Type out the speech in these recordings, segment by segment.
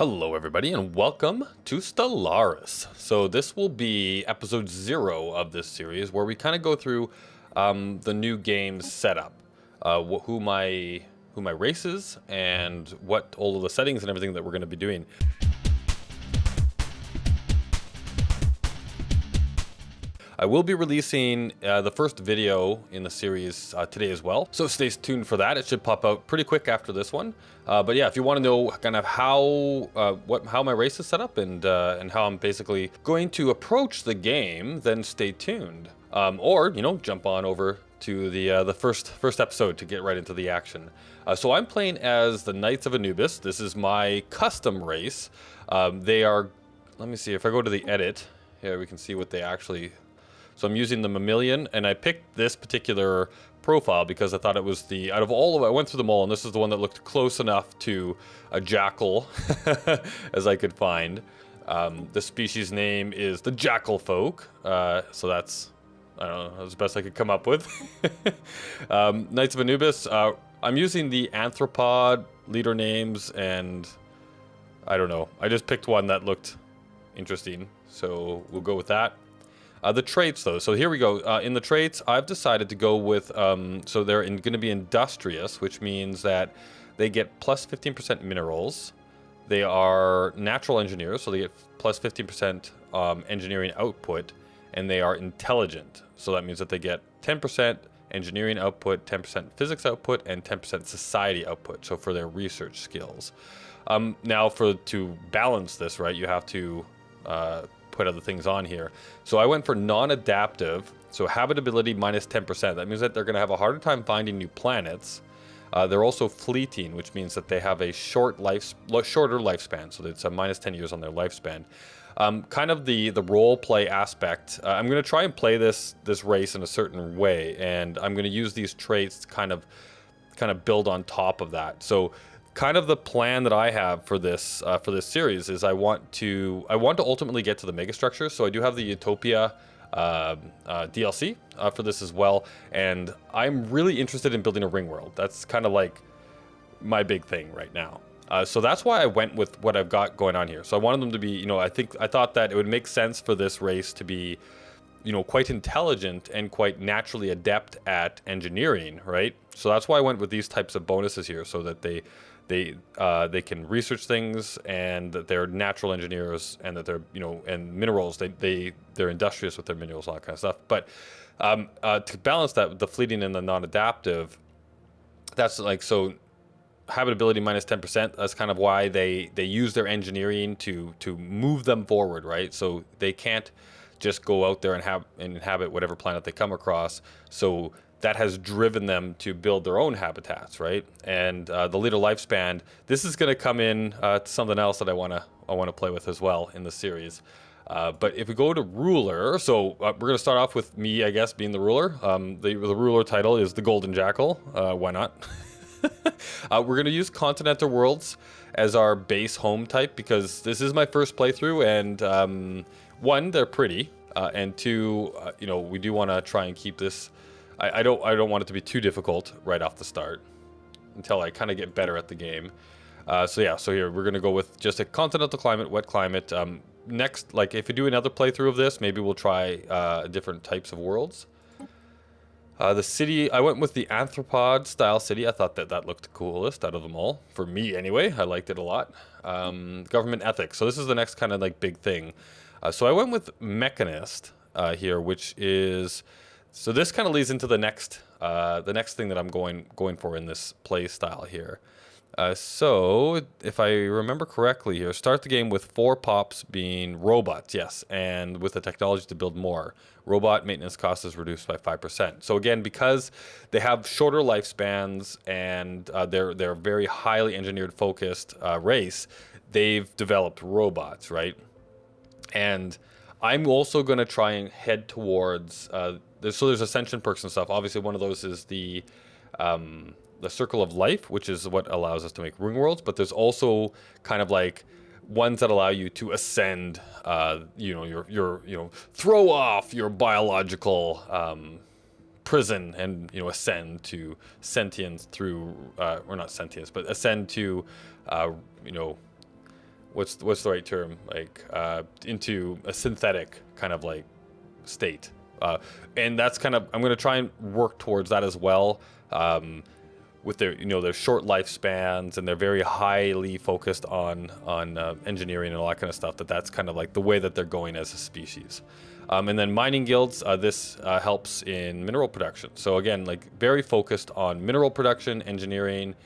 Hello everybody and welcome to Stellaris. So this will be episode 0 of this series where we kind of go through the new game's setup, who my race is and what all of the settings and everything that we're going to be doing. I will be releasing the first video in the series today as well, so stay tuned for that. It should pop out pretty quick after this one. But yeah, if you want to know kind of how my race is set up and how I'm basically going to approach the game, then stay tuned. Or jump on over to the first episode to get right into the action. So I'm playing as the Knights of Anubis. This is my custom race. They are. Let me see if I go to the edit. Here we can see what they actually. So I'm using the mammalian, and I picked this particular profile because I thought it was out of all of them, I went through them all, and this is the one that looked close enough to a jackal as I could find. The species name is the jackal folk, so that's, I don't know, that's the best I could come up with. Knights of Anubis, I'm using the anthropod leader names, and I don't know, I just picked one that looked interesting, so we'll go with that. The traits, though. So here we go. In the traits, I've decided to go with, so they're going to be industrious, which means that they get plus 15% minerals. They are natural engineers, so they get plus 15% engineering output, and they are intelligent. So that means that they get 10% engineering output, 10% physics output, and 10% society output, so for their research skills. Now, to balance this, right, you have to put other things on here. So I went for non-adaptive, so habitability minus 10%. That means that they're going to have a harder time finding new planets. They're also fleeting, which means that they have a shorter lifespan, so it's a minus 10 years on their lifespan. Kind of the role play aspect. I'm going to try and play this race in a certain way, and I'm going to use these traits to kind of build on top of that. So kind of the plan that I have for this series is I want to ultimately get to the megastructure. So I do have the Utopia DLC for this as well, and I'm really interested in building a ring world. That's kind of like my big thing right now. So that's why I went with what I've got going on here. So I wanted them to be, I thought that it would make sense for this race to be, quite intelligent and quite naturally adept at engineering, right? So that's why I went with these types of bonuses here, so that they can research things, and that they're natural engineers, and that they're and minerals, they're industrious with their minerals, all that kind of stuff. But to balance that with the fleeting and the non-adaptive, that's like, so habitability minus 10%, that's kind of why they use their engineering to move them forward, right? So they can't just go out there and inhabit whatever planet they come across. So that has driven them to build their own habitats, right? And the leader lifespan, this is going to come in to something else that I want to play with as well in the series. But if we go to ruler, so we're going to start off with me, I guess, being the ruler. The ruler title is the Golden Jackal. Why not? We're going to use continental worlds as our base home type, because this is my first playthrough, and one, they're pretty, and two, we do want to try and keep this. I don't want it to be too difficult right off the start until I kind of get better at the game. So here we're gonna go with just a continental climate, wet climate. Next, like if we do another playthrough of this, maybe we'll try different types of worlds. The city, I went with the anthropod style city. I thought that looked the coolest out of them all, for me anyway. I liked it a lot. Government ethics. So this is the next kind of like big thing. So I went with mechanist here, which is. So this kind of leads into the next thing that I'm going for in this play style here. So if I remember correctly here, start the game with 4 pops being robots, yes, and with the technology to build more. Robot maintenance cost is reduced by 5%. So again, because they have shorter lifespans and they're very highly engineered focused race, they've developed robots, right? And I'm also going to try and head towards there's ascension perks and stuff. Obviously, one of those is the circle of life, which is what allows us to make ring worlds. But there's also kind of like ones that allow you to ascend. Your throw off your biological prison and ascend to sentience through or not sentience, but ascend to what's the right term, like into a synthetic kind of like state, and that's kind of, I'm going to try and work towards that as well, with their, you know, their short lifespans, and they're very highly focused on engineering and all that kind of stuff. That's kind of like the way that they're going as a species. And then mining guilds, this helps in mineral production. So again, like very focused on mineral production, engineering,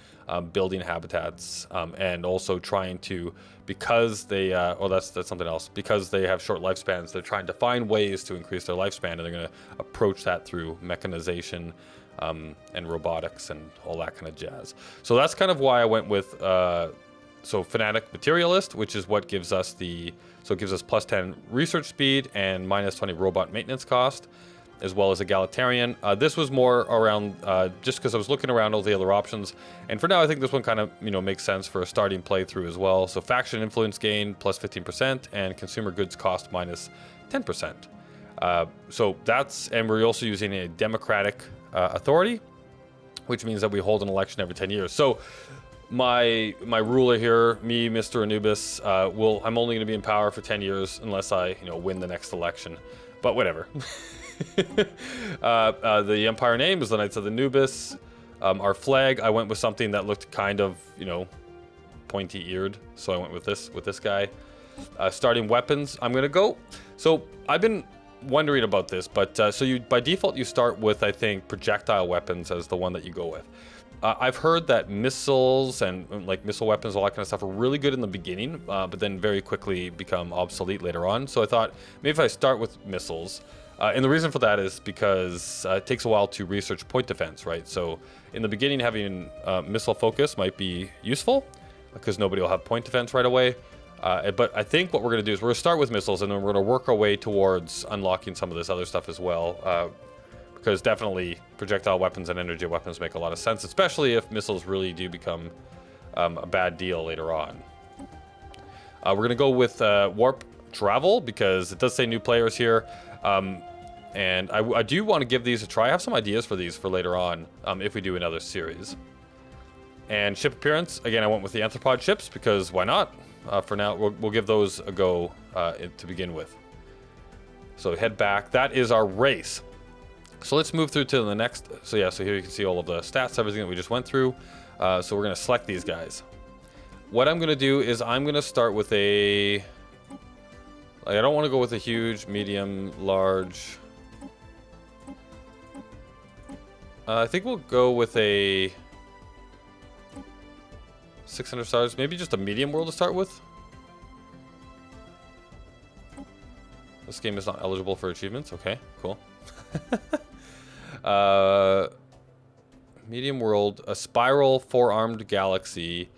building habitats, and also trying to, because they, that's something else. Because they have short lifespans, they're trying to find ways to increase their lifespan, and they're going to approach that through mechanization, and robotics and all that kind of jazz. So that's kind of why I went with, so Fanatic Materialist, which is what gives us so it gives us plus 10 research speed and minus 20 robot maintenance cost, as well as Egalitarian. This was more around, just because I was looking around all the other options, and for now I think this one kind of, you know, makes sense for a starting playthrough as well. So faction influence gain plus 15% and consumer goods cost minus 10%. So that's, and we're also using a democratic authority, which means that we hold an election every 10 years. So my ruler here, me, Mr. Anubis, I'm only going to be in power for 10 years unless I, you know, win the next election. But whatever. The empire name is the Knights of the Anubis. Our flag, I went with something that looked kind of, you know, pointy-eared, so I went with this guy. Starting weapons, I'm going to go. So I've been wondering about this, but so you, by default, you start with, I think, projectile weapons as the one that you go with. I've heard that missiles and like missile weapons, all that kind of stuff, are really good in the beginning, but then very quickly become obsolete later on. So I thought maybe if I start with missiles, and the reason for that is because it takes a while to research point defense, right? So in the beginning, having missile focus might be useful because nobody will have point defense right away. But I think what we're going to do is we're going to start with missiles, and then we're going to work our way towards unlocking some of this other stuff as well. Because definitely projectile weapons and energy weapons make a lot of sense, especially if missiles really do become a bad deal later on. We're going to go with warp travel because it does say new players here. And I do want to give these a try. I have some ideas for these for later on if we do another series. And ship appearance, again, I went with the Anthropod ships because why not? For now, we'll give those a go to begin with. So head back. That is our race. So let's move through to the next. So yeah, so here you can see all of the stats, everything that we just went through. So we're going to select these guys. What I'm going to do is I'm going to start with a... Like, I don't want to go with a huge, medium, large. I think we'll go with a 600 stars, maybe just a medium world to start with. This game is not eligible for achievements. Okay, cool. Medium world, a spiral, four-armed galaxy,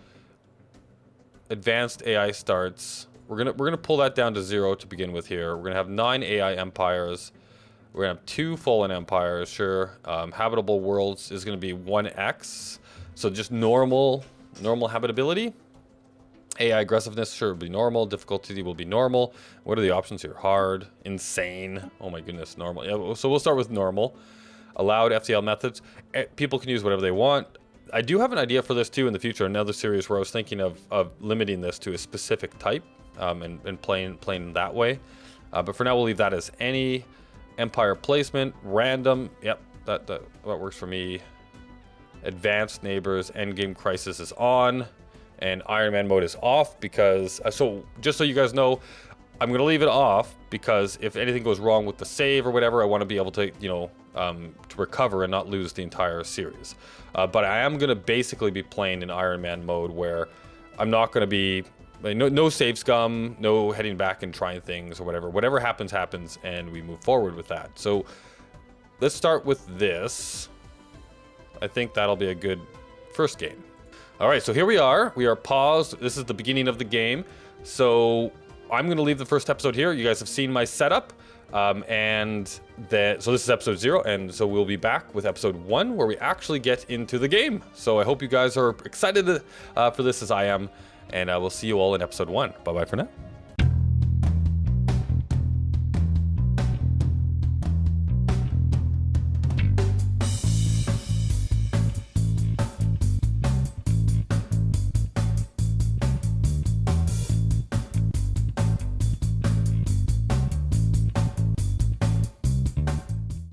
advanced AI starts. We're gonna pull that down to 0 to begin with here. We're gonna have 9 AI empires. We're gonna have 2 fallen empires. Sure. Habitable worlds is gonna be 1x, so just normal habitability. AI aggressiveness, sure, will be normal. Difficulty will be normal. What are the options here? Hard, insane. Oh my goodness, normal. Yeah, so we'll start with normal. Allowed FTL methods. People can use whatever they want. I do have an idea for this too in the future. Another series where I was thinking of limiting this to a specific type and playing that way. But for now, we'll leave that as any. Empire placement, random. Yep, that works for me. Advanced neighbors, endgame crisis is on. And Iron Man mode is off because, so just so you guys know, I'm going to leave it off because if anything goes wrong with the save or whatever, I want to be able to, you know, to recover and not lose the entire series. But I am going to basically be playing in Iron Man mode where I'm not going to be, no save scum, no heading back and trying things or whatever. Whatever happens, happens, and we move forward with that. So let's start with this. I think that'll be a good first game. All right, so here we are. We are paused. This is the beginning of the game. So I'm going to leave the first episode here. You guys have seen my setup. So this is episode 0. And so we'll be back with episode 1 where we actually get into the game. So I hope you guys are excited for this as I am. And I will see you all in episode 1. Bye-bye for now.